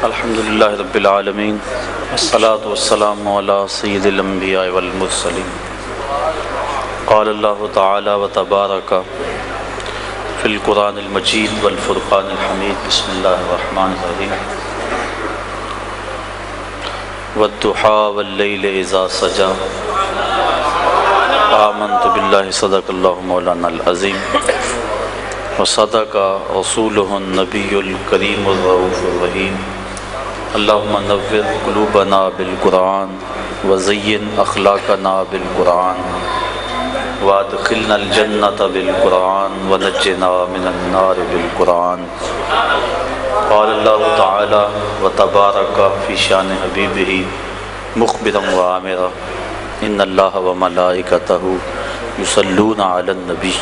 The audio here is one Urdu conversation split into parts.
الحمدللہ رب العالمین والصلاة والسلام علی سید الانبیاء والمرسلین قال اللہ تعالی وتبارک فی القرآن المجید والفرقان الحمید بسم اللہ الرحمن الرحیم والضحی واللیل اذا سجی آمنت باللہ صدق اللہ مولانا العظیم وصدق رسولہ النبی الکریم الرؤوف الرحیم اللہم نور قلوبنا بالقرآن وزین اخلاقنا بالقرآن وادخلنا الجنۃ بالقرآن ونجنا من النار بالقرآن قال اللہ تعالی وتبارک فی شان حبیبہ مخبرا وعامرا ان اللہ وملائکتہ یصلون علی النبی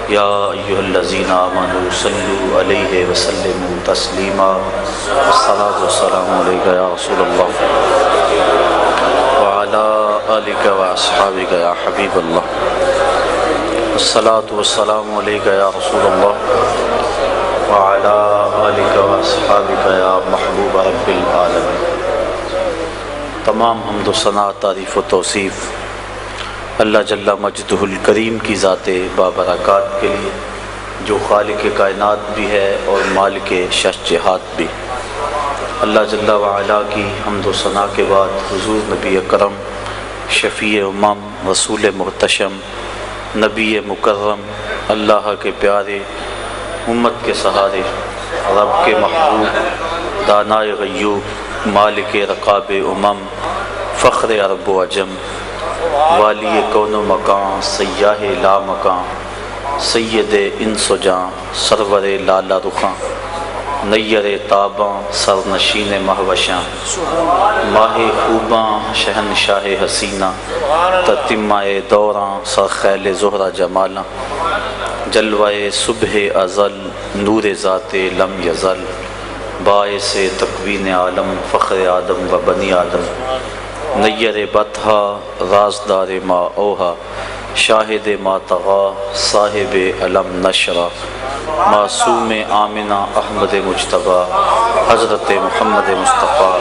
یا ایھا الذین آمنوا صلوا علیہ وسلموا تسلیما والصلاۃ والسلام علیک یا رسول اللہ وعلی آلک واصحابک یا حبیب اللہ والصلاۃ والسلام علیک یا رسول اللہ وعلی آلک واصحابک یا محبوب رب العالمین۔ تمام حمد و ثنا، تعریف و توصیف اللہ جل مجدہ الکریم کی ذات بابرکات کے لیے، جو خالق کائنات بھی ہے اور مالک شش جہات بھی۔ اللہ جل وعلا کی حمد و ثنا کے بعد حضور نبی اکرم، شفیع امم، رسول محتشم، نبی مکرم، اللہ کے پیارے، امت کے سہارے، رب کے محبوب، دانائے غیوب، مالک رقاب امم، فخر عرب و عجم، والی کون و مکان، سیاہ لا مکان، سید انس و جاں، سرور لالا رخاں، نیر تاباں، سرنشین مہوشاں، ماہ خوباں، شہنشاہ حسینہ، تتمہ دوراں، سرخیل زہرہ جمالاں، جلوہ صبح ازل، نور ذات لم یزل، باعث تکوین عالم، فخر آدم و بنی آدم، نیر بطحا، رازدار ما اوہا، شاہد ما طغا، صاحب علم نشرہ، معصوم آمنہ احمد مجتبی، حضرت محمد مصطفیٰ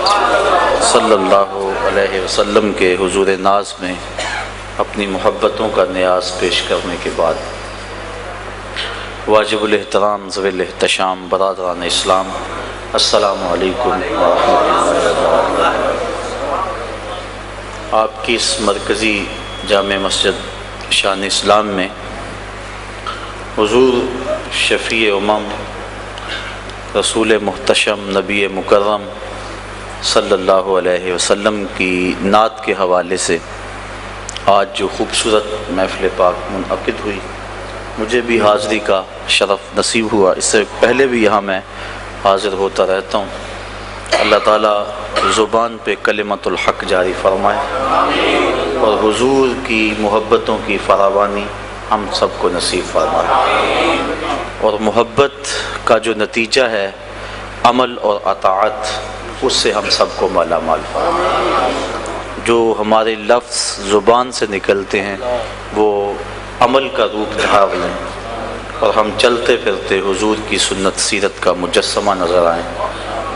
صلی اللہ علیہ وسلم کے حضور ناز میں اپنی محبتوں کا نیاز پیش کرنے کے بعد، واجب الاحترام ذوی الاحتشام برادران اسلام، السلام علیکم ورحمۃ اللہ وبرکاتہ۔ آپ کی اس مرکزی جامع مسجد شان اسلام میں حضور شفیع امم، رسول محتشم، نبی مکرم صلی اللہ علیہ وسلم کی نعت کے حوالے سے آج جو خوبصورت محفل پاک منعقد ہوئی، مجھے بھی حاضری کا شرف نصیب ہوا۔ اس سے پہلے بھی یہاں میں حاضر ہوتا رہتا ہوں۔ اللہ تعالیٰ زبان پہ کلمت الحق جاری فرمائے اور حضور کی محبتوں کی فراوانی ہم سب کو نصیب فرمائے، اور محبت کا جو نتیجہ ہے عمل اور اطاعت، اس سے ہم سب کو مالا مال فرمائے۔ جو ہمارے لفظ زبان سے نکلتے ہیں وہ عمل کا روپ دھار لیں اور ہم چلتے پھرتے حضور کی سنت سیرت کا مجسمہ نظر آئیں۔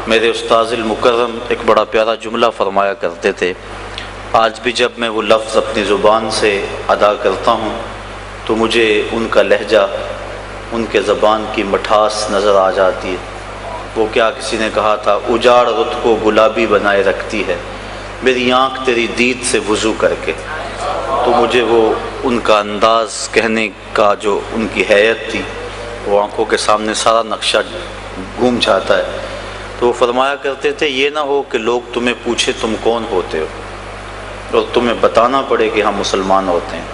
میرے استاذ المکرم ایک بڑا پیارا جملہ فرمایا کرتے تھے، آج بھی جب میں وہ لفظ اپنی زبان سے ادا کرتا ہوں تو مجھے ان کا لہجہ، ان کے زبان کی مٹھاس نظر آ جاتی ہے۔ وہ کیا کسی نے کہا تھا، اجاڑ رت کو گلابی بنائے رکھتی ہے میری آنکھ تیری دید سے وضو کر کے۔ تو مجھے وہ ان کا انداز کہنے کا، جو ان کی حیت تھی، وہ آنکھوں کے سامنے سارا نقشہ گھوم جاتا ہے۔ تو وہ فرمایا کرتے تھے، یہ نہ ہو کہ لوگ تمہیں پوچھے تم کون ہوتے ہو اور تمہیں بتانا پڑے کہ ہم مسلمان ہوتے ہیں،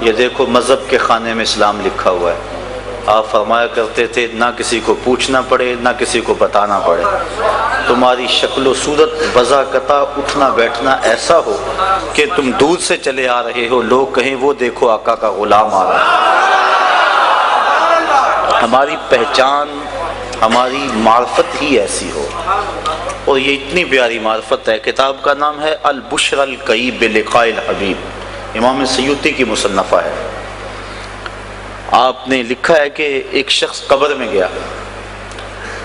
یہ دیکھو مذہب کے خانے میں اسلام لکھا ہوا ہے۔ آپ فرمایا کرتے تھے، نہ کسی کو پوچھنا پڑے نہ کسی کو بتانا پڑے، تمہاری شکل و صورت، وضاقتہ، اٹھنا بیٹھنا ایسا ہو کہ تم دور سے چلے آ رہے ہو، لوگ کہیں وہ دیکھو آقا کا غلام آ رہا ہے۔ ہماری پہچان، ہماری معرفت ہی ایسی ہو، اور یہ اتنی پیاری معرفت ہے۔ کتاب کا نام ہے البشر الکئیب بلقاء الحبیب، امام سیوطی کی مصنفہ ہے۔ آپ نے لکھا ہے کہ ایک شخص قبر میں گیا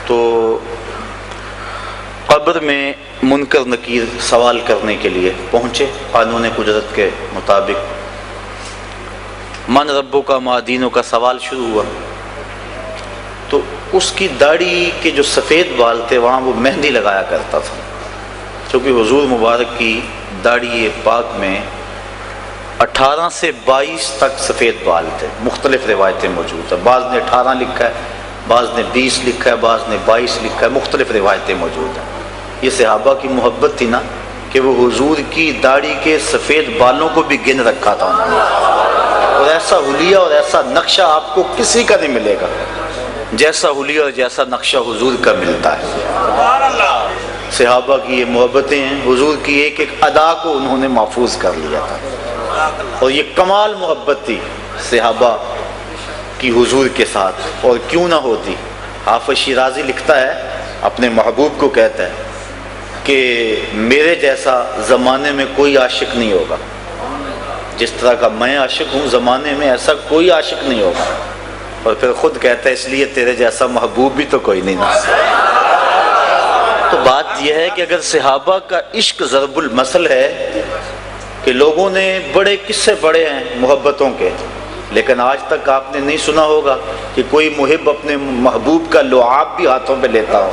تو قبر میں منکر نکیر سوال کرنے کے لیے پہنچے قانون قدرت کے مطابق. من ربوں کا ما دینوں کا سوال شروع ہوا تو اس کی داڑھی کے جو سفید بال تھے وہاں وہ مہندی لگایا کرتا تھا، چونکہ حضور مبارک کی داڑھی پاک میں 18 سے 22 تک سفید بال تھے. مختلف روایتیں موجود ہیں، بعض نے 18 لکھا ہے، بعض نے 20 لکھا ہے، بعض نے 22 لکھا ہے، مختلف روایتیں موجود ہیں. یہ صحابہ کی محبت تھی نا کہ وہ حضور کی داڑھی کے سفید بالوں کو بھی گن رکھا تھا انہوں نے. اور ایسا حلیہ اور ایسا نقشہ آپ کو کسی کا نہیں ملے گا جیسا حلیہ اور جیسا نقشہ حضور کا ملتا ہے. صحابہ کی یہ محبتیں ہیں، حضور کی ایک ایک ادا کو انہوں نے محفوظ کر لیا تھا. اور یہ کمال محبت تھی صحابہ کی حضور کے ساتھ، اور کیوں نہ ہوتی. حافظ شیرازی لکھتا ہے، اپنے محبوب کو کہتا ہے کہ میرے جیسا زمانے میں کوئی عاشق نہیں ہوگا، جس طرح کا میں عاشق ہوں زمانے میں ایسا کوئی عاشق نہیں ہوگا. اور پھر خود کہتا ہے اس لیے تیرے جیسا محبوب بھی تو کوئی نہیں نا. تو بات یہ ہے کہ اگر صحابہ کا عشق ضرب المثل ہے کہ لوگوں نے بڑے قصے پڑھے ہیں محبتوں کے، لیکن آج تک آپ نے نہیں سنا ہوگا کہ کوئی محب اپنے محبوب کا لعاب بھی ہاتھوں پہ لیتا ہو.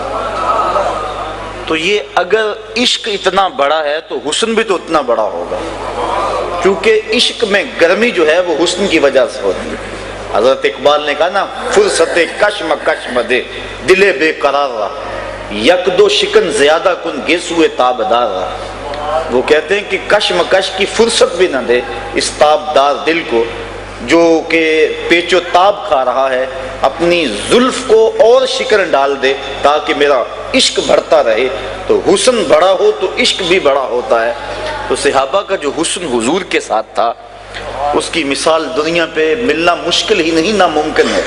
تو یہ اگر عشق اتنا بڑا ہے تو حسن بھی تو اتنا بڑا ہوگا، کیونکہ عشق میں گرمی جو ہے وہ حسن کی وجہ سے ہوتی ہے. حضرت اقبال نے کہا نا، فرصت کشم کشم دے دل بے قرار رہا، یک دو شکن زیادہ کن گیسوئے تابدار رہا. وہ کہتے ہیں کہ کشم کش کی فرصت بھی نہ دے اس تابدار دل کو جو کہ پیچ و تاب کھا رہا ہے، اپنی زلف کو اور شکن ڈال دے تاکہ میرا عشق بڑھتا رہے. تو حسن بڑا ہو تو عشق بھی بڑا ہوتا ہے. تو صحابہ کا جو حسن حضور کے ساتھ تھا اس کی مثال دنیا پہ ملنا مشکل ہی نہیں، ناممکن ہے.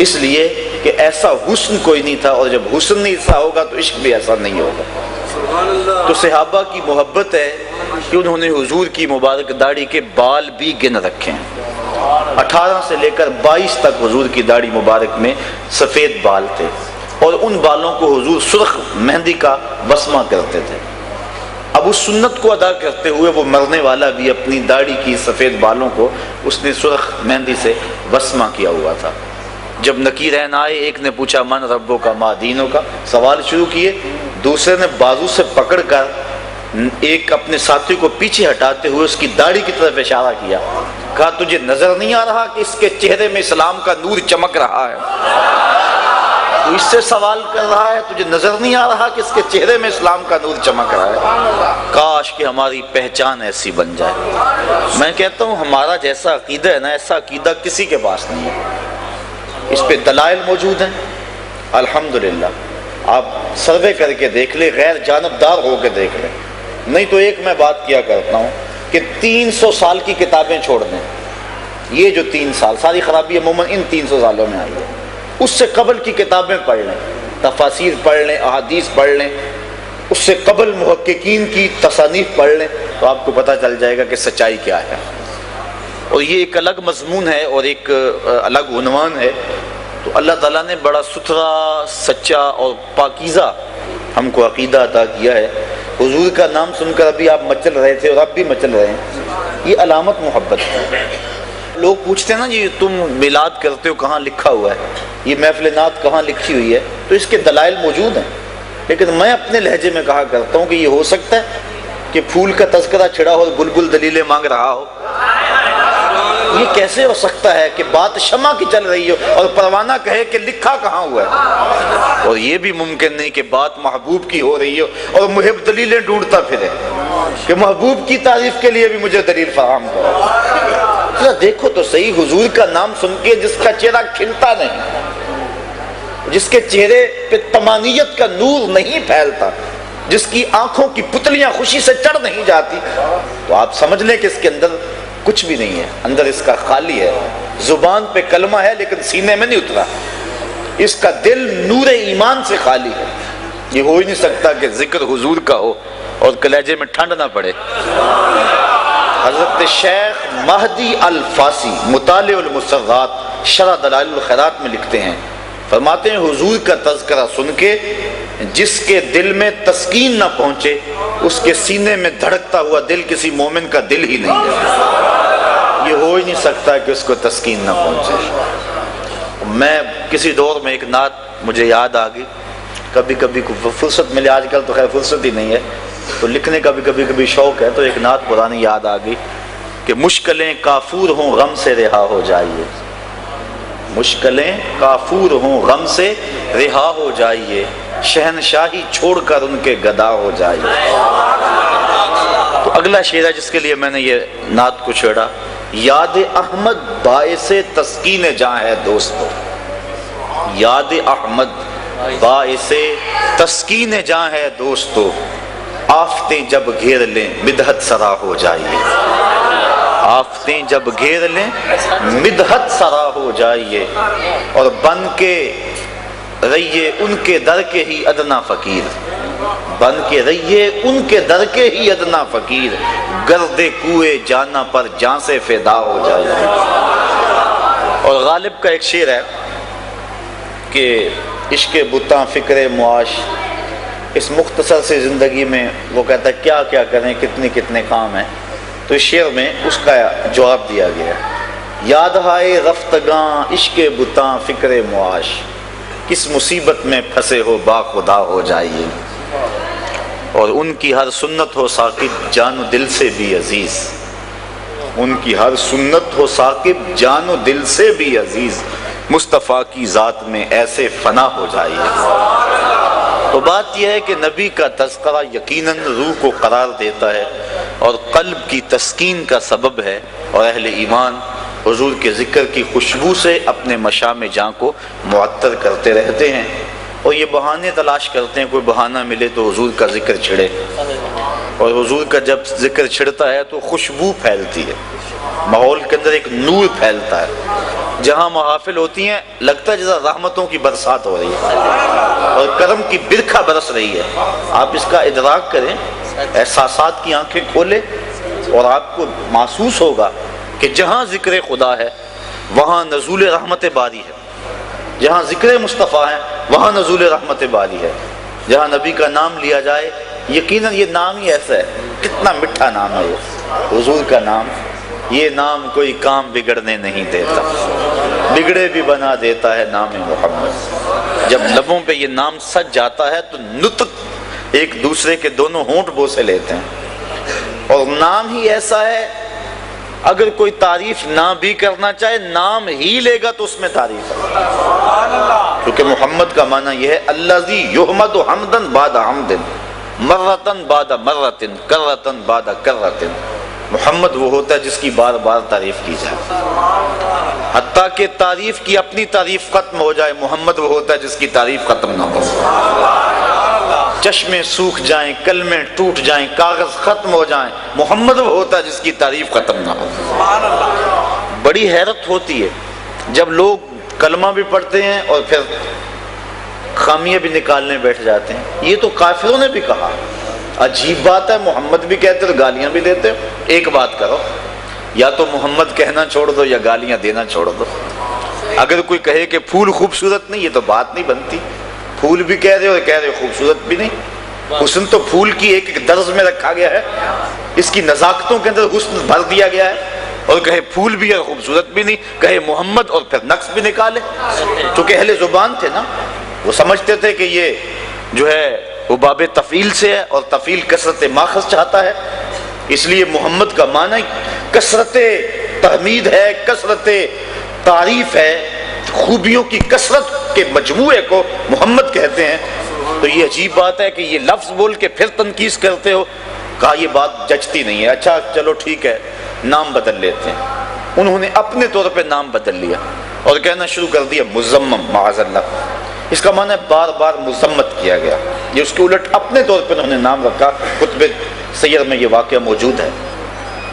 اس لیے کہ ایسا حسن کوئی نہیں تھا، اور جب حسن نہیں ایسا ہوگا تو عشق بھی ایسا نہیں ہوگا. تو صحابہ کی محبت ہے کہ انہوں نے حضور کی مبارک داڑھی کے بال بھی گن رکھے ہیں. 18 سے لے کر 22 تک حضور کی داڑھی مبارک میں سفید بال تھے، اور ان بالوں کو حضور سرخ مہندی کا وسمہ کرتے تھے. اب اس سنت کو ادا کرتے ہوئے وہ مرنے والا بھی اپنی داڑھی کی سفید بالوں کو اس نے سرخ مہندی سے وسمہ کیا ہوا تھا. جب نکیرین آئے، ایک نے پوچھا من ربوں کا ما دینوں کا سوال شروع کیے، دوسرے نے بازو سے پکڑ کر ایک اپنے ساتھی کو پیچھے ہٹاتے ہوئے اس کی داڑھی کی طرف اشارہ کیا، کہا تجھے نظر نہیں آ رہا کہ اس کے چہرے میں اسلام کا نور چمک رہا ہے؟ تو اس سے سوال کر رہا ہے، تجھے نظر نہیں آ رہا کہ اس کے چہرے میں اسلام کا نور چمک رہا ہے؟ کاش کہ ہماری پہچان ایسی بن جائے. میں کہتا ہوں ہمارا جیسا عقیدہ ہے نا، ایسا عقیدہ کسی کے پاس نہیں ہے. اس پہ دلائل موجود ہیں الحمدللہ. آپ سروے کر کے دیکھ لیں، غیر جانبدار ہو کے دیکھ لیں. نہیں تو ایک میں بات کیا کرتا ہوں کہ 300 سال کی کتابیں چھوڑ دیں. یہ جو 3 سال ساری خرابی عموماً ان 300 سالوں میں آئی ہے. اس سے قبل کی کتابیں پڑھ لیں، تفاسیر پڑھ لیں، احادیث پڑھ لیں، اس سے قبل محققین کی تصانیف پڑھ لیں، تو آپ کو پتہ چل جائے گا کہ سچائی کیا ہے. اور یہ ایک الگ مضمون ہے اور ایک الگ عنوان ہے. تو اللہ تعالیٰ نے بڑا ستھرا، سچا اور پاکیزہ ہم کو عقیدہ عطا کیا ہے. حضور کا نام سن کر ابھی آپ مچل رہے تھے اور اب بھی مچل رہے ہیں، یہ علامت محبت ہے. لوگ پوچھتے ہیں نا جی تم میلاد کرتے ہو، کہاں لکھا ہوا ہے؟ یہ محفل نعت کہاں لکھی ہوئی ہے؟ تو اس کے دلائل موجود ہیں، لیکن میں اپنے لہجے میں کہا کرتا ہوں کہ یہ ہو سکتا ہے کہ پھول کا تذکرہ چھڑا ہو، بلبل دلیلیں مانگ رہا ہو. یہ کیسے ہو سکتا ہے کہ بات شمع کی چل رہی ہو اور پروانہ کہے کہ لکھا کہاں ہوا ہے؟ اور یہ بھی ممکن نہیں کہ بات محبوب کی ہو رہی ہو اور محب دلیلیں ڈھونڈتا پھرے کہ محبوب کی تعریف کے لیے بھی مجھے دلیل فراہم کرو. دیکھو تو صحیح، حضور کا نام سن کے جس کا چہرہ کھلتا نہیں، جس کے چہرے پہ طمانیت کا نور نہیں پھیلتا، جس کی آنکھوں کی پتلیاں خوشی سے چڑھ نہیں جاتی، تو آپ سمجھ لیں کہ اس کے اندر کچھ بھی نہیں ہے، اندر اس کا خالی ہے. زبان پہ کلمہ ہے لیکن سینے میں نہیں اترا. اس کا دل نور ایمان سے خالی ہے. یہ ہو ہی نہیں سکتا کہ ذکر حضور کا ہو اور کلیجے میں ٹھنڈ نہ پڑے. حضرت شیخ مہدی الفاسی مطالع المسرات شرح دلائل الخیرات میں لکھتے ہیں فرماتے ہیں حضور کا تذکرہ سن کے جس کے دل میں تسکین نہ پہنچے اس کے سینے میں دھڑکتا ہوا دل کسی مومن کا دل ہی نہیں ہے، یہ ہو ہی نہیں سکتا کہ اس کو تسکین نہ پہنچے۔ میں کسی دور میں ایک نعت مجھے یاد آ گئی، کبھی کبھی فرصت ملے، آج کل تو خیر فرصت ہی نہیں ہے تو لکھنے کا بھی کبھی شوق ہے، تو ایک نعت پرانی یاد آ گئی کہ مشکلیں کافور ہوں غم سے رہا ہو جائیے، مشکلیں کافور ہوں غم سے رہا ہو جائیے، شہنشاہی چھوڑ کر ان کے گدا ہو جائیے۔ تو اگلا شعر ہے جس کے لیے میں نے یہ نعت کو چھیڑا، یاد احمد باعث تسکین جاں ہے دوستو، یاد احمد باعث تسکین جاں ہے دوستو، آفتیں جب گھیر لیں مدحت سرا ہو جائیے، آفتیں جب گھیر لیں مدحت سرا ہو جائیے، اور بن کے رہیے ان کے در کے ہی ادنا فقیر، بن کے رہیے ان کے در کے ہی ادنا فقیر، گرد کوئے جانا پر جان سے فدا ہو جائیے۔ اور غالب کا ایک شعر ہے کہ عشق بتاں فکر معاش، اس مختصر سی زندگی میں وہ کہتا ہے کیا کیا کریں، کتنے کام ہیں، تو اس شعر میں اس کا جواب دیا گیا ہے، یاد ہائے رفتگاں عشق بتاں فکر معاش، کس مصیبت میں پھنسے ہو با خدا ہو جائیے، اور ان کی ہر سنت ہو ثاقب جان و دل سے بھی عزیز، ان کی ہر سنت ہو ثاقب جان و دل سے بھی عزیز، مصطفیٰ کی ذات میں ایسے فنا ہو جائیے۔ تو بات یہ ہے کہ نبی کا تذکرہ یقیناً روح کو قرار دیتا ہے اور قلب کی تسکین کا سبب ہے، اور اہل ایمان حضور کے ذکر کی خوشبو سے اپنے مشام جاں کو معطر کرتے رہتے ہیں، اور یہ بہانے تلاش کرتے ہیں، کوئی بہانہ ملے تو حضور کا ذکر چھڑے، اور حضور کا جب ذکر چھڑتا ہے تو خوشبو پھیلتی ہے، ماحول کے اندر ایک نور پھیلتا ہے، جہاں محافل ہوتی ہیں لگتا ہے جیسا رحمتوں کی برسات ہو رہی ہے اور کرم کی برکھا برس رہی ہے۔ آپ اس کا ادراک کریں، احساسات کی آنکھیں کھولیں، اور آپ کو محسوس ہوگا کہ جہاں ذکر خدا ہے وہاں نزول رحمت باری ہے، جہاں ذکر مصطفیٰ ہے وہاں نزول رحمت باری ہے، جہاں نبی کا نام لیا جائے، یقیناً یہ نام ہی ایسا ہے، کتنا میٹھا نام ہے یہ حضور کا نام، یہ نام کوئی کام بگڑنے نہیں دیتا، بگڑے بھی بنا دیتا ہے نام محمد۔ جب لبوں پہ یہ نام سج جاتا ہے تو نطق ایک دوسرے کے دونوں ہونٹ بوسے لیتے ہیں، اور نام ہی ایسا ہے اگر کوئی تعریف نہ بھی کرنا چاہے نام ہی لے گا تو اس میں تعریف ہے، کیونکہ محمد کا معنی یہ ہے الذی یحمد حمدن بعد حمدن، مرتن بعد مرتن، کرتن بعد کرتن۔ محمد وہ ہوتا ہے جس کی بار بار تعریف کی جائے، حتیٰ کہ تعریف کی اپنی تعریف ختم ہو جائے، محمد وہ ہوتا ہے جس کی تعریف ختم نہ ہو، چشمے سوکھ جائیں، کلمے ٹوٹ جائیں، کاغذ ختم ہو جائیں، محمد وہ ہوتا ہے جس کی تعریف ختم نہ ہو۔ بڑی حیرت ہوتی ہے جب لوگ کلمہ بھی پڑھتے ہیں اور پھر خامیاں بھی نکالنے بیٹھ جاتے ہیں، یہ تو کافروں نے بھی کہا، عجیب بات ہے، محمد بھی کہتے تو گالیاں بھی دیتے، ایک بات کرو، یا تو محمد کہنا چھوڑ دو یا گالیاں دینا چھوڑ دو۔ اگر کوئی کہے کہ پھول خوبصورت نہیں، یہ تو بات نہیں بنتی، پھول بھی کہہ رہے اور کہہ رہے خوبصورت بھی نہیں، حسن تو پھول کی ایک ایک درز میں رکھا گیا ہے، اس کی نزاکتوں کے اندر حسن بھر دیا گیا ہے، اور کہے پھول بھی ہے خوبصورت بھی نہیں، کہے محمد اور پھر نقص بھی نکالے، کیونکہ اہل زبان تھے نا، وہ سمجھتے تھے کہ یہ جو ہے وہ باب تفعیل سے ہے، اور تفعیل کثرت ماخذ چاہتا ہے، اس لیے محمد کا معنی کثرت تحمید ہے، کثرت تعریف ہے، خوبیوں کی کثرت کے مجموعے کو محمد کہتے ہیں۔ تو یہ عجیب بات ہے کہ یہ لفظ بول کے پھر تنقید کرتے ہو، کہا یہ بات جچتی نہیں ہے، اچھا چلو ٹھیک ہے نام بدل لیتے ہیں۔ انہوں نے اپنے طور پہ نام بدل لیا اور کہنا شروع کر دیا مزمم، معاذ اللہ، اس کا معنی بار بار مذمت کیا گیا، یہ اس کے الٹ اپنے طور پہ انہوں نے نام رکھا۔ کتب سیر میں یہ واقعہ موجود ہے،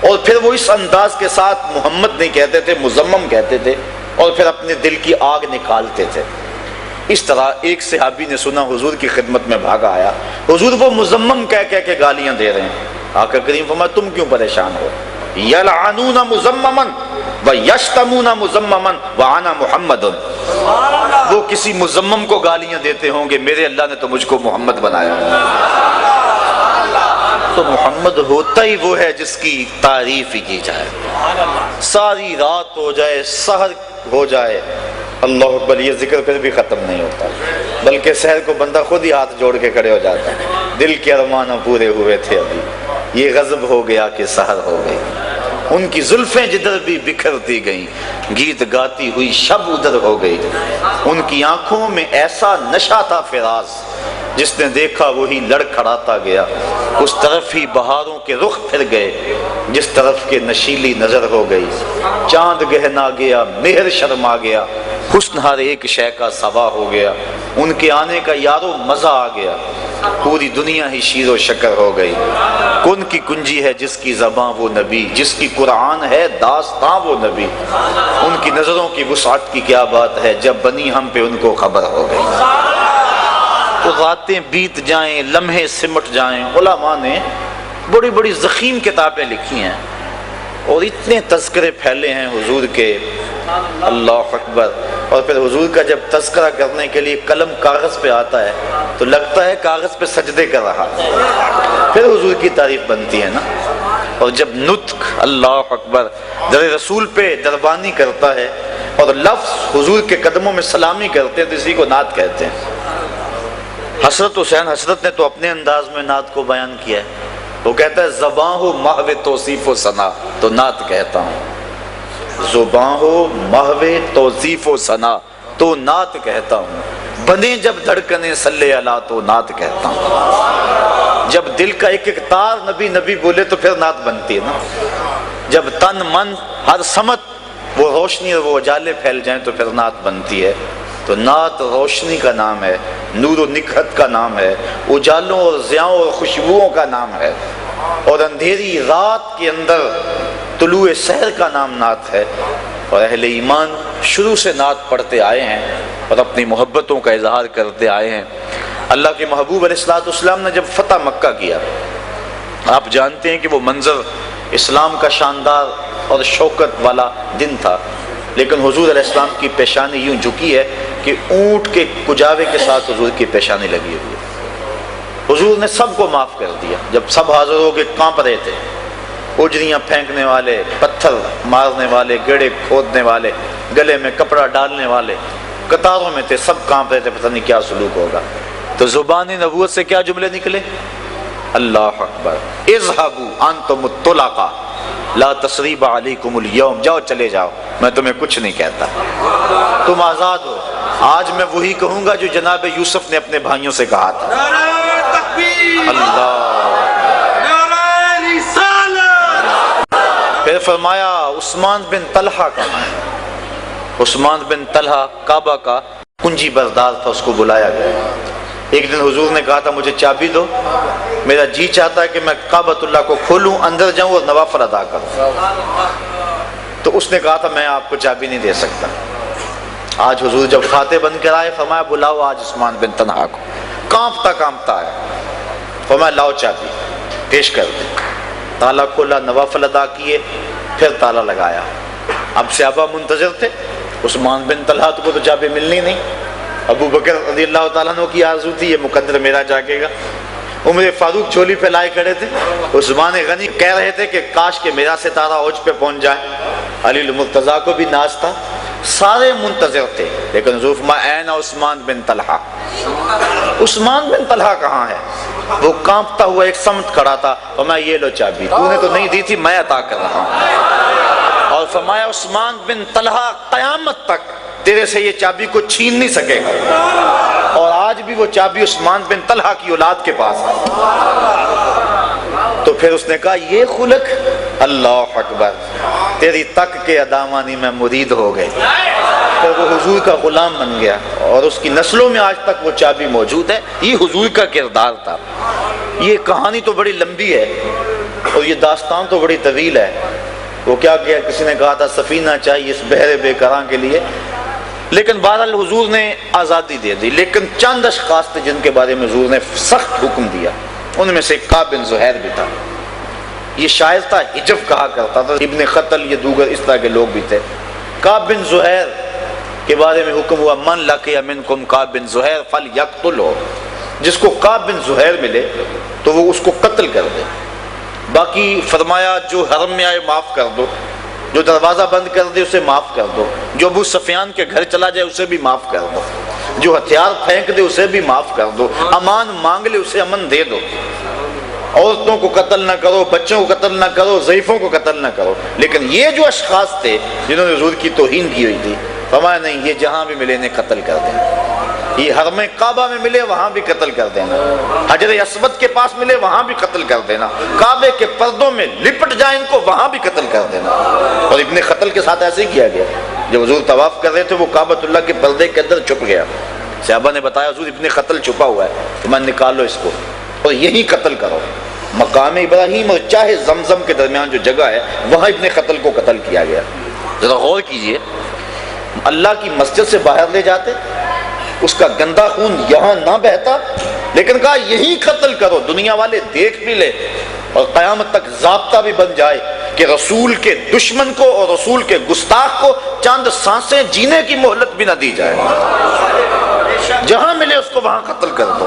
اور پھر وہ اس انداز کے ساتھ محمد نہیں کہتے تھے، مزمم کہتے تھے، اور پھر اپنے دل کی آگ نکالتے تھے۔ اس طرح ایک صحابی نے سنا، حضور کی خدمت میں بھاگا آیا، حضور وہ مزمم کہہ کے گالیاں دے رہے ہیں۔ آقا کریم فرمایا تم کیوں پریشان ہو، یلعنون مزمما ویشتمون مزمما وانا محمد، وہ کسی مذمم کو گالیاں دیتے ہوں گے، میرے اللہ نے تو مجھ کو محمد بنایا۔ تو محمد ہوتا ہی وہ ہے جس کی تعریف ہی کی جائے، ساری رات ہو جائے، سحر ہو جائے، اللہ اکبر یہ ذکر پھر بھی ختم نہیں ہوتا، بلکہ سحر کو بندہ خود ہی ہاتھ جوڑ کے کھڑے ہو جاتا ہے، دل کے ارمانوں پورے ہوئے تھے ابھی، یہ غضب ہو گیا کہ سحر ہو گئی۔ ان کی زلفیں جدھر بھی بکھرتی گئیں، گیت گاتی ہوئی شب ادھر ہو گئی، ان کی آنکھوں میں ایسا نشہ تھا فراز، جس نے دیکھا وہی لڑکھڑاتا گیا، اس طرف ہی بہاروں کے رخ پھر گئے، جس طرف کے نشیلی نظر ہو گئی، چاند گہنا گیا، مہر شرما گیا، حسن ہر ایک شے کا سوا ہو گیا، ان کے آنے کا یارو مزہ آ گیا، پوری دنیا ہی شیر و شکر ہو گئی، کن کی کنجی ہے جس کی زباں وہ نبی، جس کی قرآن ہے داستاں وہ نبی، ان کی نظروں کی وسعت کی کیا بات ہے، جب بنی ہم پہ ان کو خبر ہو گئی۔ تو راتیں بیت جائیں، لمحے سمٹ جائیں، علماء نے بڑی بڑی ضخیم کتابیں لکھی ہیں اور اتنے تذکرے پھیلے ہیں حضور کے، اللہ اکبر۔ اور پھر حضور کا جب تذکرہ کرنے کے لیے قلم کاغذ پہ آتا ہے تو لگتا ہے کاغذ پہ سجدے کر رہا ہے، پھر حضور کی تعریف بنتی ہے نا۔ اور جب نطق اللہ اکبر در رسول پہ دربانی کرتا ہے اور لفظ حضور کے قدموں میں سلامی کرتے ہیں تو اسی کو نعت کہتے ہیں۔ حضرت حسین حضرت نے تو اپنے انداز میں نعت کو بیان کیا ہے، وہ کہتا ہے زباں ہو محو توصیف و ثنا تو نعت کہتا ہوں، زباں ہو محو توصیف و ثنا تو نعت کہتا ہوں، بنے جب دھڑکنے صلی اللہ تو نعت کہتا ہوں۔ جب دل کا ایک ایک تار نبی نبی بولے تو پھر نعت بنتی ہے نا، جب تن من ہر سمت وہ روشنی اور وہ اجالے پھیل جائیں تو پھر نعت بنتی ہے۔ تو نعت روشنی کا نام ہے، نور و نکھت کا نام ہے، اجالوں اور ضیاؤں اور خوشبوؤں کا نام ہے، اور اندھیری رات کے اندر طلوع سحر کا نام نعت ہے۔ اور اہل ایمان شروع سے نعت پڑھتے آئے ہیں اور اپنی محبتوں کا اظہار کرتے آئے ہیں۔ اللہ کے محبوب علیہ السلام نے جب فتح مکہ کیا، آپ جانتے ہیں کہ وہ منظر اسلام کا شاندار اور شوکت والا دن تھا، لیکن حضور علیہ السلام کی پیشانی یوں جھکی ہے کہ اونٹ کے کجاوے کے ساتھ حضور کی پیشانی لگی ہوئی ہے۔ حضور نے سب کو معاف کر دیا، جب سب حاضر ہو کے کانپ رہے تھے، اجریاں پھینکنے والے، پتھر مارنے والے، گڑھے کھودنے والے، گلے میں کپڑا ڈالنے والے قطاروں میں تھے، سب کانپ رہے تھے، پتہ نہیں کیا سلوک ہوگا۔ تو زبان نبوت سے کیا جملے نکلے؟ اللہ اکبر، اذهبوا انتم الطلقاء لا تثریب علیکم اليوم، جاؤ چلے جاؤ، میں تمہیں کچھ نہیں کہتا، تم آزاد ہو۔ آج میں وہی کہوں گا جو جناب یوسف نے اپنے بھائیوں سے کہا تھا۔ اللہ، پھر فرمایا عثمان بن طلحہ کہاں ہے؟ عثمان بن طلحہ کعبہ کا کنجی بردار تھا، اس کو بلایا گیا۔ ایک دن حضور نے کہا تھا مجھے چابی دو، میرا جی چاہتا ہے کہ میں کعبۃ اللہ کو کھولوں، اندر جاؤں اور نوافل ادا کروں۔ تو اس نے کہا تھا میں آپ کو چابی نہیں دے سکتا۔ آج حضور جب فاتح بن کر آئے فرمایا بلاؤ آج عثمان بن طلحہ کو، کانپتا کانپتا آیا، فرمایا لاؤ چابی، پیش کر دیں۔ تالا کھولا، نوافل ادا کیے، پھر تالا لگایا۔ اب صحابہ منتظر تھے، عثمان بن طلحہ کو تو چابی ملنی نہیں، ابو بکر رضی اللہ تعالیٰ عنہ کی آرزو تھی یہ مقدر میرا جاگے گا، عمر فاروق جھولی پھیلائے کھڑے تھے، عثمان غنی کہہ رہے تھے کہ کاش کہ میرا ستارہ اوج پہ پہنچ جائے، علی المرتضیٰ کو بھی ناز تھا، سارے منتظر تھے، لیکن حضور فرمایا این عثمان بن طلحہ، عثمان بن طلحہ کہاں ہے؟ وہ کانپتا ہوا ایک سمت کھڑا تھا، فرمایا یہ لو چابی، تو نے تو نہیں دی تھی، میں عطا کر رہا ہوں۔ اور فرمایا عثمان بن طلحہ قیامت تک تیرے سے یہ چابی کو چھین نہیں سکے گا، اور آج بھی وہ چابی عثمان بن طلحہ کی اولاد کے پاس ہے۔ تو پھر اس نے کہا یہ خلق، اللہ اکبر، تیری تک کے ادامانی میں مرید ہو گئے، پھر وہ حضور کا غلام بن گیا، اور اس کی نسلوں میں آج تک وہ چابی موجود ہے۔ یہ حضور کا کردار تھا۔ یہ کہانی تو بڑی لمبی ہے اور یہ داستان تو بڑی طویل ہے۔ وہ کیا کیا، کسی نے کہا تھا سفینہ چاہیے اس بحر بے کراں کے لیے، لیکن بہرحال حضور نے آزادی دے دی، لیکن چند اشخاص تھے جن کے بارے میں حضور نے سخت حکم دیا، ان میں سے کعب بن زہیر بھی تھا۔ یہ شاعر تھا، حجف کہا کرتا تھا، ابن خطل، یہ دوگر اس طرح کے لوگ بھی تھے۔ کعب بن زہیر کے بارے میں حکم ہوا من لقی منکم کعب بن زہیر فلیقتلہ، جس کو کعب بن زہیر ملے تو وہ اس کو قتل کر دے۔ باقی فرمایا جو حرم میں آئے معاف کر دو، جو دروازہ بند کر دے اسے معاف کر دو، جو ابو سفیان کے گھر چلا جائے اسے بھی معاف کر دو، جو ہتھیار پھینک دے اسے بھی معاف کر دو، امان مانگ لے اسے امن دے دو، عورتوں کو قتل نہ کرو، بچوں کو قتل نہ کرو، ضعیفوں کو قتل نہ کرو۔ لیکن یہ جو اشخاص تھے جنہوں نے حضور کی توہین کی ہوئی تھی، فرمایا نہیں، یہ جہاں بھی ملے انہیں قتل کر دینا، یہ حرم کعبہ میں ملے وہاں بھی قتل کر دینا، حجر اسود کے پاس ملے وہاں بھی قتل کر دینا، کعبے کے پردوں میں لپٹ جائیں ان کو وہاں بھی قتل کر دینا۔ اور ابن قتل کے ساتھ ایسے ہی کیا گیا، جب حضور طواف کر رہے تھے وہ کعبۃ اللہ کے پردے کے اندر چھپ گیا، صحابہ نے بتایا حضور ابن قتل چھپا ہوا ہے، تو میں نکالو اس کو اور یہی قتل کرو۔ مقام ابراہیم اور چاہے زمزم کے درمیان جو جگہ ہے وہاں ابن قتل کو قتل کیا گیا۔ ذرا غور کیجئے، اللہ کی مسجد سے باہر لے جاتے، اس کا گندا خون یہاں نہ بہتا، لیکن کہا یہی قتل کرو، دنیا والے دیکھ بھی لے اور قیامت تک ضابطہ بھی بن جائے کہ رسول کے دشمن کو اور رسول کے گستاخ کو چند سانسیں جینے کی مہلت بھی نہ دی جائے، جہاں ملے اس کو وہاں قتل کر دو۔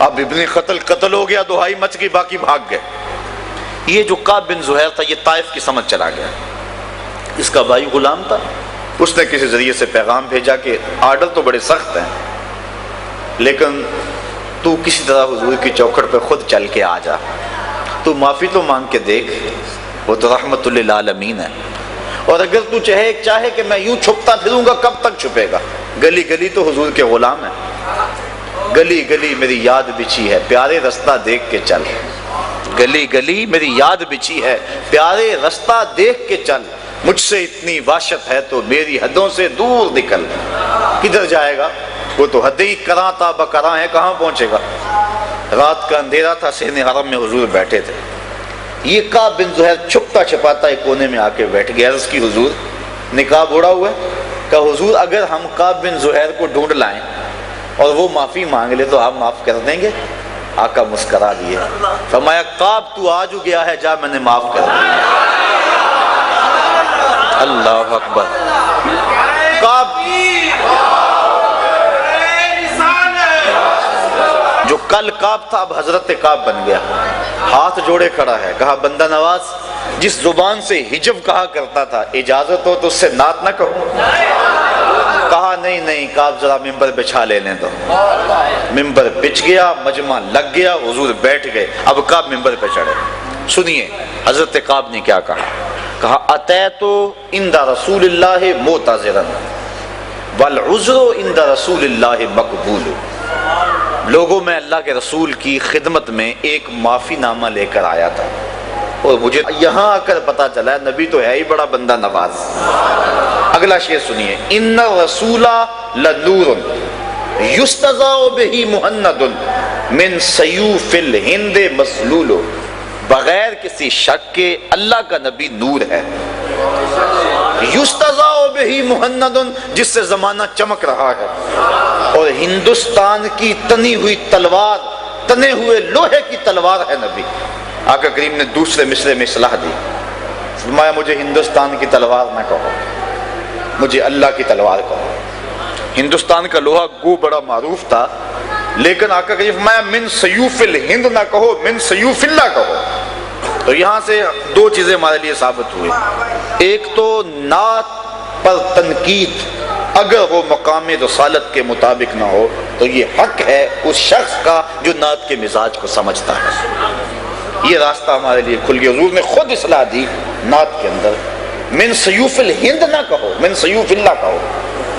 اب ابن قتل قتل ہو گیا، دہائی مچ گئی، باقی بھاگ گئے۔ یہ جو کعب بن زہیر تھا یہ طائف کی سمجھ چلا گیا، اس کا بھائی غلام تھا، اس نے کسی ذریعے سے پیغام بھیجا کہ آرڈر تو بڑے سخت ہیں لیکن تو کسی طرح حضور کی چوکھٹ پہ خود چل کے آ جا، تو معافی تو مانگ کے دیکھ، وہ تو رحمت للعالمین ہے، اور اگر تو چاہے کہ میں یوں چھپتا پھروں گا کب تک چھپے گا، گلی گلی تو حضور کے غلام ہیں، گلی گلی میری یاد بچھی ہے پیارے رستہ دیکھ کے چل، گلی گلی میری یاد بچھی ہے پیارے رستہ دیکھ کے چل، مجھ سے اتنی وحشت ہے تو میری حدوں سے دور نکل۔ کدھر جائے گا، وہ تو حد ہی کراں تا بکراں ہے، کہاں پہنچے گا۔ رات کا اندھیرا تھا، صحن حرم میں حضور بیٹھے تھے، یہ کعب بن زہیر چھپتا چھپاتا ایک کونے میں آ کے بیٹھ گیا، عرض کی حضور نقاب اڑا ہوا ہے، کہ حضور اگر ہم کعب بن زہیر کو ڈھونڈ لائیں اور وہ معافی مانگ لے تو آپ معاف کر دیں گے؟ آقا مسکرا دیے، فرمایا کعب تو آج گیا ہے، جا میں نے معاف کر دیا۔ اللہ اکبر۔ کعب جو کل کعب تھا اب حضرت کعب بن گیا، ہاتھ جوڑے کھڑا ہے، کہا بندہ نواز جس زبان سے حجب کہا کرتا تھا اجازت ہو تو اس سے نعت نہ کہوں؟ کہا نہیں کعب ذرا ممبر بچھا لینے دو۔ ممبر بچھ گیا، مجمع لگ گیا، حضور بیٹھ گئے، اب کعب ممبر پہ چڑھے۔ سنیے حضرت کعب نے کیا کہا اتیت عند رسول اللہ معتذرا والعذر عند رسول اللہ مقبول۔ لوگوں میں اللہ کے رسول کی خدمت میں ایک معافی نامہ لے کر آیا تھا، اور مجھے یہاں آ کر پتا چلا ہے نبی تو ہے ہی بڑا بندہ نواز۔ اگلا شعر سنیے، ان الرسول لنور یستضاء بہ مہند من سیوف الہند مسلول۔ بغیر کسی شک کے اللہ کا نبی نور ہے، یستضاء بہ مہند جس سے زمانہ چمک رہا ہے، اور ہندوستان کی تنی ہوئی تلوار، تنے ہوئے لوہے کی تلوار ہے نبی۔ آقا کریم نے دوسرے مصرے میں اصلاح دی، فرمایا مجھے ہندوستان کی تلوار نہ کہو، مجھے اللہ کی تلوار کہو۔ ہندوستان کا لوہا گو بڑا معروف تھا، لیکن آقا کریم فرمایا من سیوف الہند نہ کہو، من سیوف اللہ کہو۔ تو یہاں سے دو چیزیں ہمارے لیے ثابت ہوئی، ایک تو نعت پر تنقید اگر وہ مقام رسالت کے مطابق نہ ہو تو یہ حق ہے اس شخص کا جو نعت کے مزاج کو سمجھتا ہے۔ یہ راستہ ہمارے لیے کھل گیا، حضور نے خود اصلاح دی نعت کے اندر، من سیوف الہند نہ کہو، من سیوف اللہ کہو۔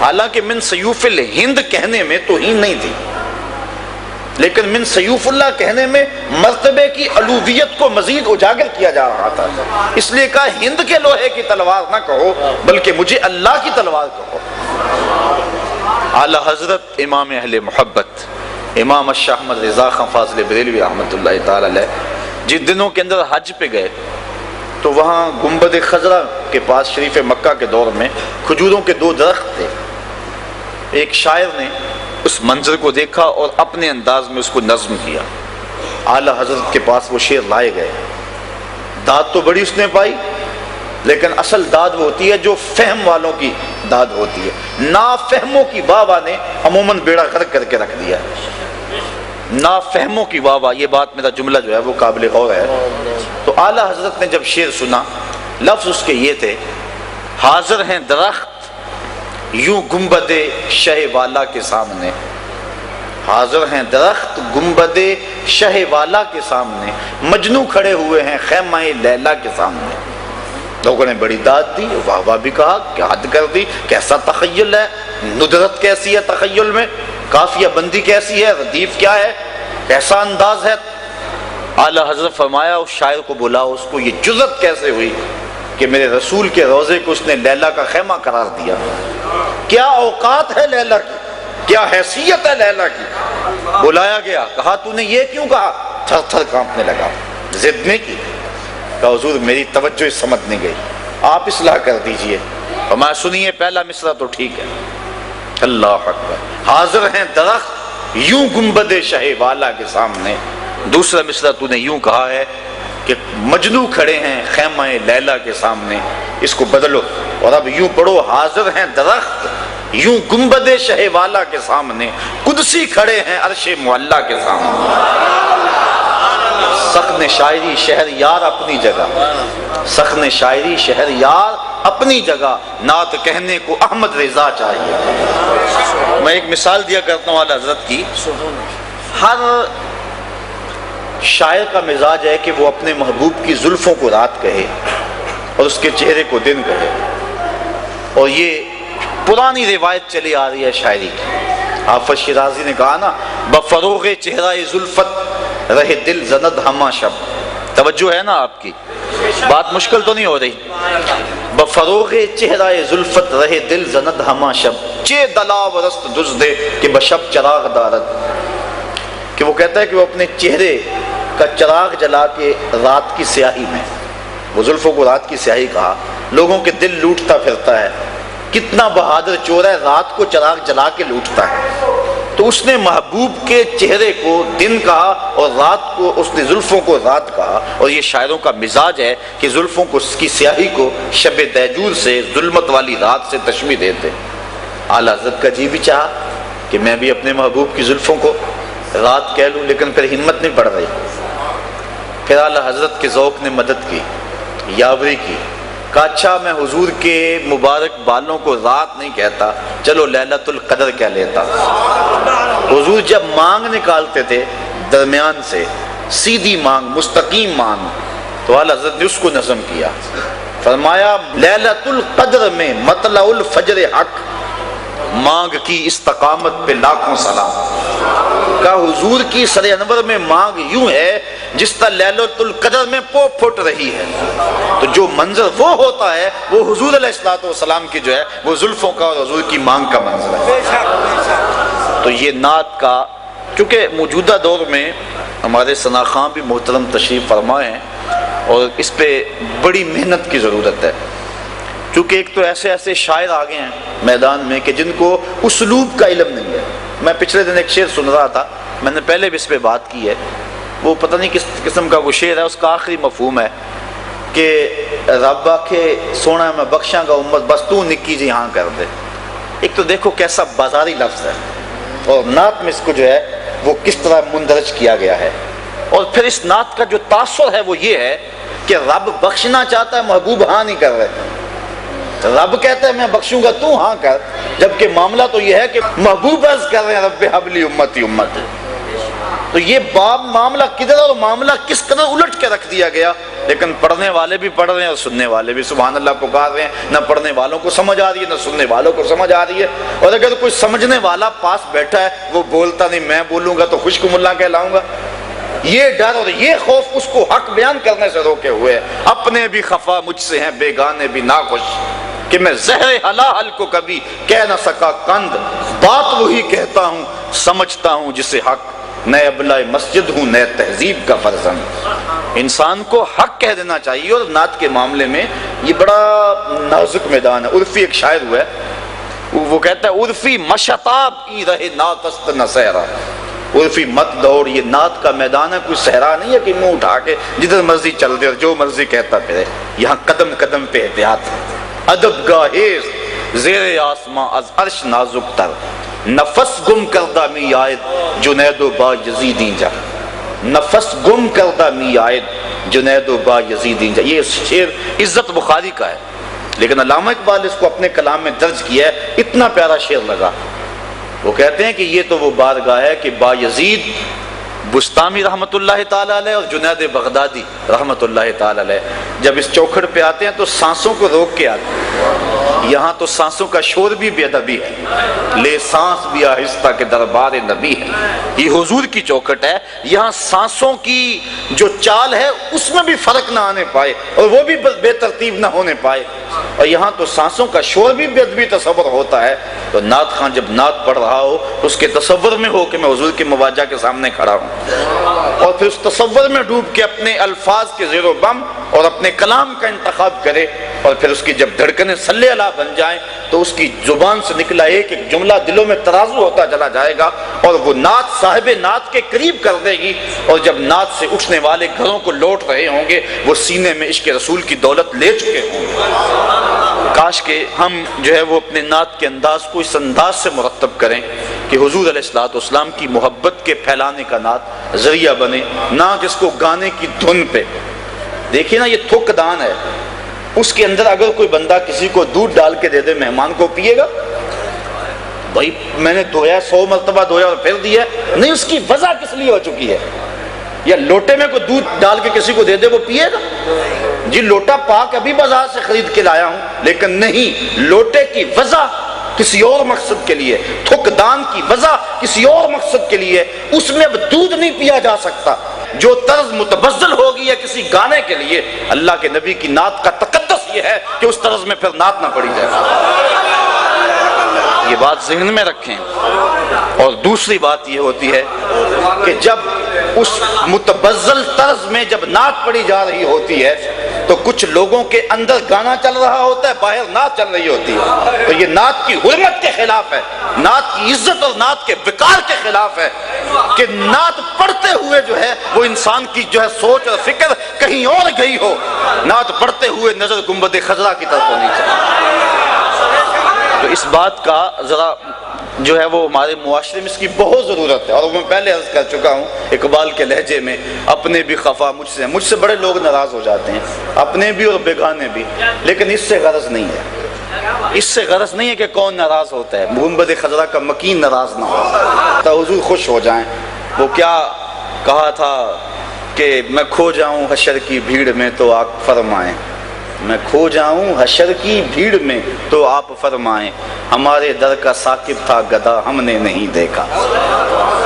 حالانکہ من سیوف الہند کہنے میں توہین نہیں تھی، لیکن من سیوف اللہ کہنے میں مرتبے کی علویت کو مزید اجاگر کیا جا رہا تھا، اس لیے کہا ہند کے لوہے کی تلوار نہ کہو بلکہ مجھے اللہ کی تلوار کہو۔ اعلی حضرت امام اہل محبت امام الشاہ احمد رضا خان فاضل بریلوی رحمۃ اللہ تعالی علیہ جن دنوں کے اندر حج پہ گئے تو وہاں گنبد خضرا کے پاس شریف مکہ کے دور میں کھجوروں کے 2 درخت تھے۔ ایک شاعر نے اس منظر کو دیکھا اور اپنے انداز میں اس کو نظم کیا، اعلی حضرت کے پاس وہ شعر لائے گئے، داد تو بڑی اس نے پائی لیکن اصل داد وہ ہوتی ہے جو فہم والوں کی داد ہوتی ہے. نافہموں کی واہ واہ نے عموماً بیڑا غرق کر کے رکھ دیا. نافہموں کی واہ واہ، یہ بات میرا جملہ جو ہے وہ قابل غور ہے. تو اعلیٰ حضرت نے جب شعر سنا، لفظ اس کے یہ تھے: حاضر ہیں درخت یوں گنبد شہ والا کے سامنے. حاضر ہیں درخت گنبد شہ والا کے سامنے، مجنو کھڑے ہوئے ہیں خیمہ لیلا کے سامنے. لوگوں نے بڑی داد دی، واہ واہ بھی کہا، کیا حد کر دی، کیسا تخیل ہے، ندرت کیسی ہے تخیل میں، قافیہ بندی کیسی ہے، ردیف کیا ہے، کیسا انداز ہے. اعلیٰ حضرت فرمایا اس شاعر کو بلا، اس کو یہ جرأت کیسے ہوئی کہ میرے رسول کے روضے کو اس نے لیلا کا خیمہ قرار دیا. کیا اوقات ہے لیلا کی، کیا حیثیت ہے لیلا کی. بلایا گیا، کہا تو نے یہ کیوں کہا، تھر تھر کانپنے لگا، ضد نہیں کی. کہا حضور میری توجہ اس سمجھ نہیں گئی، آپ اصلاح کر دیجئے. فرمایا سنیے پہلا مصرع تو ٹھیک ہے. اللہ اکبر. حاضر ہیں درخت یوں گنبد شہ والا کے سامنے. دوسرا مصرع تو نے یوں کہا ہے کہ مجنو کھڑے ہیں خیمہ لیلا کے سامنے. اس کو بدلو اور اب یوں پڑھو: حاضر ہیں درخت یوں گنبد شہ والا کے سامنے، قدسی کھڑے ہیں عرش معلا کے سامنے. سخن شاعری شہر یار اپنی جگہ، سخن شاعری شہر یار اپنی جگہ، نعت کہنے کو احمد رضا چاہیے. میں ایک مثال دیا کرتا ہوں اعلیٰ حضرت کی. ہر شاعر کا مزاج ہے کہ وہ اپنے محبوب کی زلفوں کو رات کہے اور اس کے چہرے کو دن کہے، اور یہ پرانی روایت چلی آ رہی ہے شاعری کی. حافظ شیرازی نے کہا نا: بفروغ چہرہ زلفت رہے دل زند ہما شب. توجہ ہے نا آپ کی، بات مشکل تو نہیں ہو رہی. بفروغ چہرہ زلفت رہے دل زند ہما شب، چے دلا و رست دزدے کہ بشب چراغ دارد. کہ وہ کہتا ہے کہ وہ اپنے چہرے کا چراغ جلا کے رات کی سیاہی میں، وہ زلفوں کو رات کی سیاہی کہا، لوگوں کے دل لوٹتا پھرتا ہے. کتنا بہادر چور ہے، رات کو چراغ جلا کے لوٹتا ہے. تو اس نے محبوب کے چہرے کو دن کہا اور رات کو اس نے زلفوں کو رات کہا. اور یہ شاعروں کا مزاج ہے کہ زلفوں کو کی سیاہی کو شب دیجور سے، ظلمت والی رات سے تشبیہ دیتے. اعلیٰ حضرت کا جی بھی چاہا کہ میں بھی اپنے محبوب کی زلفوں کو رات کہہ لوں، لیکن پھر ہمت نہیں پڑ رہی. پھر اعلیٰ حضرت کے ذوق نے مدد کی، یاوری کی. کہا اچھا میں حضور کے مبارک بالوں کو رات نہیں کہتا، چلو لیلۃ القدر کہہ لیتا. حضور جب مانگ نکالتے تھے درمیان سے، سیدھی مانگ، مستقیم مانگ، تو اعلیٰ حضرت نے اس کو نظم کیا. فرمایا لیلۃ القدر میں مطلع الفجر حق، مانگ کی استقامت پہ لاکھوں سلام. کا حضور کی سر انور میں مانگ یوں ہے جس طرح لیلۃ القدر میں پو پھٹ رہی ہے. تو جو منظر وہ ہوتا ہے وہ حضور علیہ الصلوۃ والسلام کی جو ہے وہ زلفوں کا اور حضور کی مانگ کا منظر ہے. تو یہ نعت کا، چونکہ موجودہ دور میں ہمارے ثنا خاں بھی محترم تشریف فرمائے ہیں اور اس پہ بڑی محنت کی ضرورت ہے. چونکہ ایک تو ایسے شاعر آ گئے ہیں میدان میں کہ جن کو اسلوب کا علم نہیں ہے. میں پچھلے دن ایک شعر سن رہا تھا، میں نے پہلے بھی اس پہ بات کی ہے. وہ پتہ نہیں کس قسم کا وہ شعر ہے، اس کا آخری مفہوم ہے کہ رب آکھے سونا میں بخشاں گا امت بس تو نکی جی ہاں کر دے. ایک تو دیکھو کیسا بازاری لفظ ہے، اور نعت میں اس کو جو ہے وہ کس طرح مندرج کیا گیا ہے. اور پھر اس نعت کا جو تاثر ہے وہ یہ ہے کہ رب بخشنا چاہتا ہے، محبوب ہاں نہیں کر رہے. رب کہتا ہے میں بخشوں گا تو ہاں کر، جبکہ معاملہ تو یہ ہے کہ محبوب عرض کر رہے ہیں رب حبلی امتی امت. تو یہ باب معاملہ کدھر اور معاملہ کس قدر الٹ کے رکھ دیا گیا. لیکن پڑھنے والے بھی پڑھ رہے ہیں اور سننے والے بھی سبحان اللہ پکار رہے ہیں. نہ پڑھنے والوں کو سمجھ آ رہی ہے نہ سننے والوں کو سمجھ آ رہی ہے. اور اگر کوئی سمجھنے والا پاس بیٹھا ہے وہ بولتا نہیں، میں بولوں گا تو خشک ملا کہلاؤں گا. یہ ڈر اور یہ خوف اس کو حق بیان کرنے سے روکے ہوئے. اپنے بھی خفا مجھ سے ہیں بےگانے بھی ناخوش، کہ میں زہر حلال کو کبھی کہہ نہ سکا قند، بات وہی کہتا ہوں سمجھتا ہوں جسے حق، نئے ابلہ مسجد ہوں نئے تہذیب کا فرزند. انسان کو حق کہہ دینا چاہیے. اور نعت کے معاملے میں یہ بڑا نازک میدان ہے. عرفی ایک شاعر ہوا ہے، وہ کہتا ہے عرفی مشتاب کی رہے ناتست نہ سہرا. عرفی مت دوڑ، یہ نعت کا میدان ہے، کوئی صحرا نہیں ہے کہ منہ اٹھا کے جدھر مرضی چل دے اور جو مرضی کہتا پھرے. یہاں قدم قدم پہ احتیاط ہے. ادب گاہیز زیر آسماں از عرش نازک تر، نفس گم کردہ می آید جنید و با یزیدی جا. نفس گم کردہ می آید جنید و با یزیدی جا. یہ شعر عزت بخاری کا ہے، لیکن علامہ اقبال اس کو اپنے کلام میں درج کیا ہے. اتنا پیارا شعر لگا. وہ کہتے ہیں کہ یہ تو وہ بارگاہ ہے کہ با یزید بستامی رحمۃ اللہ تعالیٰ علیہ اور جنید بغدادی رحمۃ اللہ تعالیٰ علیہ جب اس چوکھٹ پہ آتے ہیں تو سانسوں کو روک کے آتے ہیں. یہاں تو سانسوں کا شور بھی بے ادبی ہے، لے سانس بھی آہستہ کے دربار نبی ہے. یہ حضور کی چوکھٹ ہے، یہاں سانسوں کی جو چال ہے اس میں بھی فرق نہ آنے پائے اور وہ بھی بے ترتیب نہ ہونے پائے. اور یہاں تو سانسوں کا شور بھی بے ادبی تصور ہوتا ہے. تو نعت خان جب نعت پڑھ رہا ہو اس کے تصور میں ہو کہ میں حضور کے مواجہ کے سامنے کھڑا ہوں، اور پھر اس تصور میں ڈوب کے اپنے الفاظ کے زیر و بم اور اپنے کلام کا انتخاب کرے، اور پھر اس کی جب دھڑکنیں صلی اللہ بن جائیں تو اس کی زبان سے نکلا ایک ایک جملہ دلوں میں ترازو ہوتا چلا جائے گا اور وہ نعت صاحب نعت کے قریب کر دے گی. اور جب نعت سے اٹھنے والے گھروں کو لوٹ رہے ہوں گے وہ سینے میں عشق رسول کی دولت لے چکے ہوں گے. کاش کہ ہم جو ہے وہ اپنے نعت کے انداز کو اس انداز سے مرتب کریں کہ حضور علیہ الصلوۃ والسلام کی محبت کے پھیلانے کا نعت ذریعہ بنے، نہ کہ اس کو گانے کی دھن پہ. دیکھیے نا، یہ تھک دان ہے، اس کے اندر اگر کوئی بندہ کسی کو دودھ ڈال کے دے دے مہمان کو، پیے گا؟ بھائی میں نے دھویا 100 مرتبہ دھویا اور پھر دیا نہیں، اس کی وجہ کس لیے ہو چکی ہے. یا لوٹے میں کوئی دودھ ڈال کے کسی کو دے دے وہ پیے گا؟ جی لوٹا پاک ابھی بازار سے خرید کے لایا ہوں، لیکن نہیں، لوٹے کی وجہ کسی اور مقصد کے لیے، تھک دان کی وجہ کسی اور مقصد کے لیے، اس میں اب دودھ نہیں پیا جا سکتا. جو طرز متبذل ہوگی ہے کسی گانے کے لیے، اللہ کے نبی کی نعت کا تقدس یہ ہے کہ اس طرز میں پھر نعت نہ پڑی جائے. یہ بات ذہن میں رکھیں. اور دوسری بات یہ ہوتی ہے کہ جب اس متبذل طرز میں جب نعت پڑی جا رہی ہوتی ہے تو کچھ لوگوں کے اندر گانا چل رہا ہوتا ہے، باہر نعت چل رہی ہوتی ہے. تو یہ نعت کی حرمت کے خلاف ہے، نعت کی عزت اور نعت کے وقار کے خلاف ہے کہ نعت پڑھتے ہوئے جو ہے وہ انسان کی جو ہے سوچ اور فکر کہیں اور گئی ہو. نعت پڑھتے ہوئے نظر گنبد خضرا کی طرف ہونی چاہیے. تو اس بات کا ذرا جو ہے وہ ہمارے معاشرے میں اس کی بہت ضرورت ہے. اور میں پہلے عرض کر چکا ہوں اقبال کے لہجے میں، اپنے بھی خفا مجھ سے بڑے لوگ ناراض ہو جاتے ہیں، اپنے بھی اور بیگانے بھی، لیکن اس سے غرض نہیں ہے. اس سے غرض نہیں ہے کہ کون ناراض ہوتا ہے، گنبد خضرا کا مکین ناراض نہ ہو تو حضور خوش ہو جائیں. وہ کیا کہا تھا کہ میں کھو جاؤں حشر کی بھیڑ میں تو آپ فرمائیں، میں کھو جاؤں حشر کی بھیڑ میں تو آپ فرمائیں، ہمارے در کا ثاقب تھا گدا ہم نے نہیں دیکھا،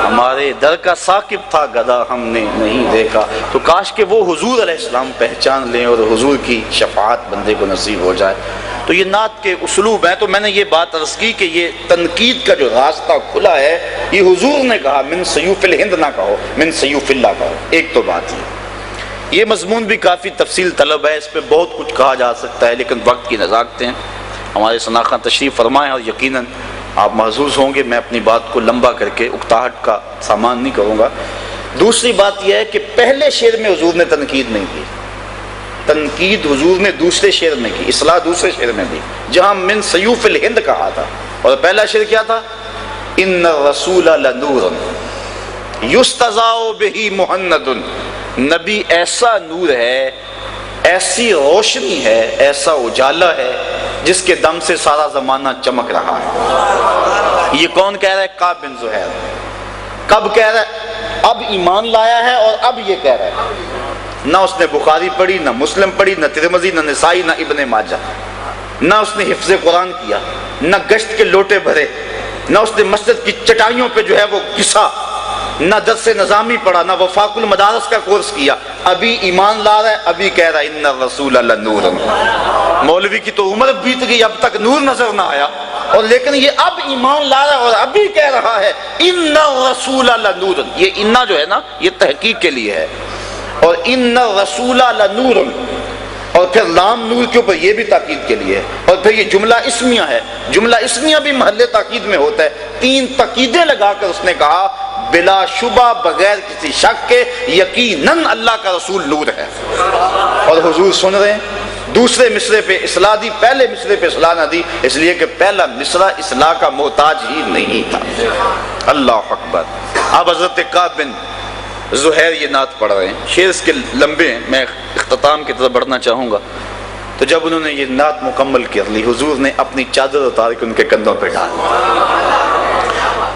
ہمارے در کا ثاقب تھا گدا ہم نے نہیں دیکھا. تو کاش کہ وہ حضور علیہ السلام پہچان لیں اور حضور کی شفاعت بندے کو نصیب ہو جائے. تو یہ نعت کے اسلوب ہیں. تو میں نے یہ بات عرض کی کہ یہ تنقید کا جو راستہ کھلا ہے یہ حضور نے کہا، من سیوف الہند نہ کہو، من سیوف اللہ کہو. ایک تو بات یہ مضمون بھی کافی تفصیل طلب ہے، اس پہ بہت کچھ کہا جا سکتا ہے، لیکن وقت کی نزاکتیں ہمارے سناخواں تشریف فرمائیں اور یقیناً آپ محظوظ ہوں گے. میں اپنی بات کو لمبا کر کے اکتاہٹ کا سامان نہیں کروں گا. دوسری بات یہ ہے کہ پہلے شعر میں حضور نے تنقید نہیں کی، تنقید حضور نے دوسرے شعر میں کی، اصلاح دوسرے شعر میں دی جہاں من سیوف الہند کہا تھا. اور پہلا شعر کیا تھا؟ ان الرسول لنور یستضاء بہ مہند. نبی ایسا نور ہے، ایسی روشنی ہے، ایسا اجالا ہے جس کے دم سے سارا زمانہ چمک رہا ہے. یہ کون کہہ رہا ہے؟ کعب بن زہیر. کب کہہ رہا ہے؟ اب ایمان لایا ہے اور اب یہ کہہ رہا ہے. نہ اس نے بخاری پڑھی، نہ مسلم پڑھی، نہ ترمذی، نہ نسائی، نہ ابن ماجہ. نہ اس نے حفظ قرآن کیا، نہ گشت کے لوٹے بھرے، نہ اس نے مسجد کی چٹائیوں پہ جو ہے وہ گھسا، نہ درس نظامی پڑھا، نہ وفاق المدارس کا کورس کیا. ابھی ایمان لا رہا ہے، ابھی کہہ رہا ہے ان الرسول لنور. مولوی کی تو عمر بیت گئی، اب تک نور نظر نہ آیا، اور لیکن یہ اب ایمان لا رہا ہے اور ابھی کہہ رہا ہے ان الرسول لنور. یہ انا جو ہے نا یہ تحقیق کے لیے ہے، اور ان الرسول لنور، اور پھر لام نور کے اوپر یہ بھی تاکید کے لیے ہے. اور پھر یہ جملہ اسمیہ ہے. جملہ اسمیہ بھی محل تاکید میں ہوتا ہے. 3 تاکیدیں لگا کر اس نے کہا بلا شبہ بغیر کسی شک کے یقیناً اللہ کا رسول نور ہے۔ اور حضور سن رہے ہیں، دوسرے مصرے پہ اصلاح دی، پہلے مصرے پہ اصلاح نہ دی، اس لیے کہ پہلا مصرع اصلاح کا محتاج ہی نہیں تھا۔ اللہ اکبر۔ اب حضرت کعب بن زہیر یہ نعت پڑھ رہے ہیں، شعر اس کے لمبے ہیں، میں اختتام کی طرف بڑھنا چاہوں گا۔ تو جب انہوں نے یہ نعت مکمل کر لی، حضور نے اپنی چادر اتار کے ان کے کندھوں پہ ڈال دی۔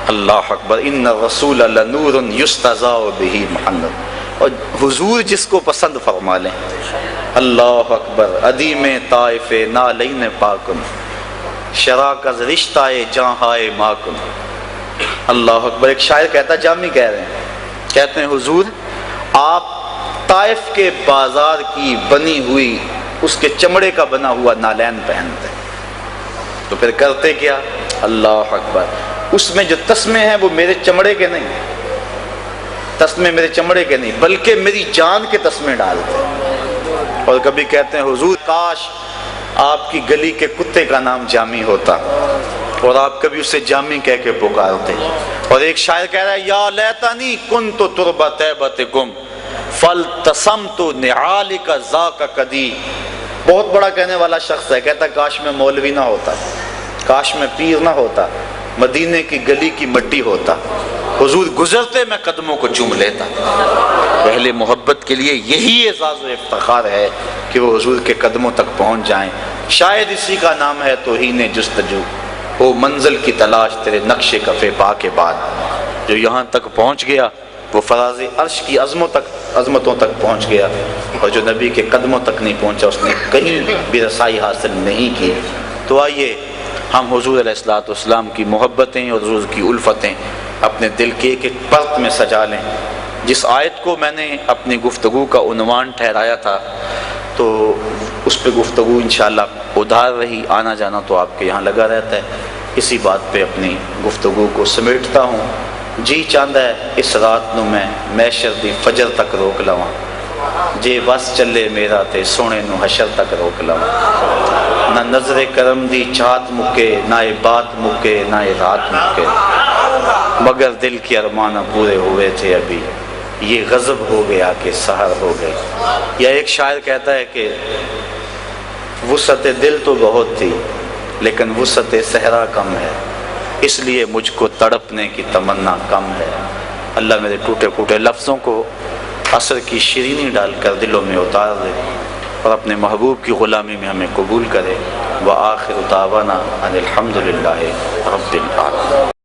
اللہ اکبر۔ ان الرسول لنور یستضاء بہ محمد۔ اور حضور جس کو پسند فرما لیں، اللہ اکبر۔ ادیم طائف نالین پاکن، شراکت رشتہ جہاں ماکن۔ اللہ اکبر۔ ایک شاعر کہتا ہے، جامی کہہ رہے ہیں، کہتے ہیں حضور آپ طائف کے بازار کی بنی ہوئی اس کے چمڑے کا بنا ہوا نالین پہنتے ہیں، تو پھر کرتے کیا؟ اللہ اکبر۔ اس میں جو تسمے ہیں وہ میرے چمڑے کے نہیں، تسمے میرے چمڑے کے نہیں بلکہ میری جان کے تسمے ڈالتے ہیں۔ اور کبھی کہتے ہیں حضور کاش آپ کی گلی کے کتے کا نام جامی ہوتا اور آپ کبھی اسے جامی کہہ کے پکارتے۔ اور ایک شاعر کہہ رہا ہے، یا لیتنی کنت تربہ طیبتکم فالتسمت نعالک ذاک قدی۔ بہت بڑا کہنے والا شخص ہے، کہتا کاش میں مولوی نہ ہوتا، کاش میں پیر نہ ہوتا، مدینے کی گلی کی مٹی ہوتا، حضور گزرتے میں قدموں کو چوم لیتا۔ اہل محبت کے لیے یہی اعزاز و افتخار ہے کہ وہ حضور کے قدموں تک پہنچ جائیں۔ شاید اسی کا نام ہے توہین جستجو، وہ منزل کی تلاش تیرے نقش کف پا کے بعد۔ جو یہاں تک پہنچ گیا وہ فراز عرش کی عظمتوں تک پہنچ گیا، اور جو نبی کے قدموں تک نہیں پہنچا اس نے کہیں بھی رسائی حاصل نہیں کی۔ تو آئیے ہم حضور علیہ الصلوۃ والسلام کی محبتیں اور حضور کی الفتیں اپنے دل کے ایک ایک پرت میں سجا لیں۔ جس آیت کو میں نے اپنی گفتگو کا عنوان ٹھہرایا تھا تو اس پہ گفتگو انشاءاللہ ادھار رہی، آنا جانا تو آپ کے یہاں لگا رہتا ہے۔ اسی بات پہ اپنی گفتگو کو سمیٹتا ہوں۔ جی چاہتا ہے اس رات نو میں محشر دی فجر تک روک لواں، جے بس چلے میرا تے سونے نو حشر تک روک لواں۔ نہ نظر کرم دی چاہت مکے، نہ بات مکے، نہ رات مکے، مگر دل کے ارمان پورے ہوئے تھے ابھی، یہ غضب ہو گیا کہ سحر ہو گئی۔ یا ایک شاعر کہتا ہے کہ وسعت دل تو بہت تھی لیکن وسعت صحرا کم ہے، اس لیے مجھ کو تڑپنے کی تمنا کم ہے۔ اللہ میرے ٹوٹے پھوٹے لفظوں کو عصر کی شیرینی ڈال کر دلوں میں اتار دے اور اپنے محبوب کی غلامی میں ہمیں قبول کرے۔ وآخر دعوانا ان الحمد للہ رب العالمین۔